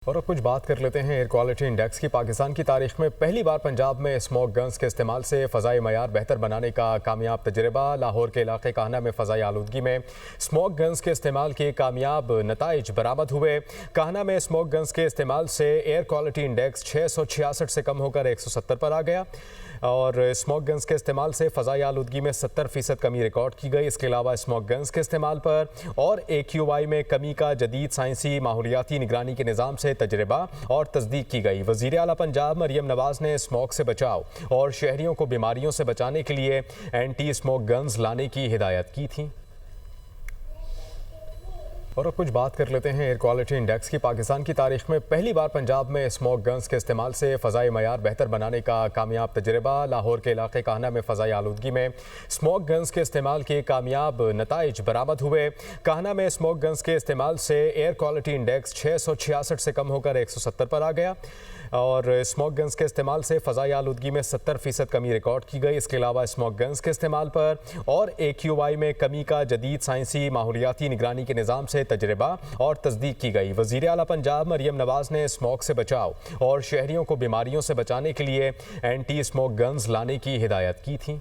और अब कुछ बात कर लेते हैं एयर क्वालिटी इंडेक्स की। पाकिस्तान की तारीख में पहली बार पंजाब में स्मोक गन्स के इस्तेमाल से फ़ज़ाई मयार बेहतर बनाने का कामयाब तजर्बा। लाहौर के इलाके काहना में फ़ज़ाई आलूदगी में स्मोक गन्स के इस्तेमाल के कामयाब नताइज बरामद हुए। काहना में स्मोक गन्स के इस्तेमाल से एयर क्वालिटी इंडेक्स 666 से कम होकर 170 पर आ गया और स्मोक गन्स के इस्तेमाल से फ़ज़ाई आलूदगी में 70% कमी रिकॉर्ड की गई। इसके अलावा स्मोक गन्स के इस्तेमाल पर और AQI में कमी का जदीद साइंसी माहौलियाती निगरानी के निज़ाम से तजर्बा और तस्दीक की गई। वज़ीर आला पंजाब मरियम नवाज ने स्मोक से बचाव और शहरियों को बीमारियों से बचाने के लिए एंटी स्मोक गन्स लाने की हिदायत की थी। और अब कुछ बात कर लेते हैं एयर क्वालिटी इंडेक्स की। पाकिस्तान की तारीख में पहली बार पंजाब में स्मोक गन्स के इस्तेमाल से फ़ज़ाई मयार बेहतर बनाने का कामयाब तजर्बा। लाहौर के इलाके काहना में फ़ज़ाई आलूदगी में स्मोक गन्स के इस्तेमाल के कामयाब नताइज बरामद हुए। काहना में स्मोक गन्स के इस्तेमाल से एयर क्वालिटी इंडेक्स 666 से कम होकर 170 पर आ गया और स्मोक गन्स के इस्तेमाल से फ़ज़ाई आलूदगी में 70% कमी रिकॉर्ड की गई। इसके अलावा स्मोक गन्स के इस्तेमाल पर और AQI में कमी का जदीद साइंसी माहौलियाती निगरानी के निज़ाम से तजर्बा और तस्दीक की गई। वज़ीर आला पंजाब मरियम नवाज ने स्मोक से बचाव और शहरियों को बीमारियों से बचाने के लिए एंटी स्मोक गन्स लाने की हिदायत की थी।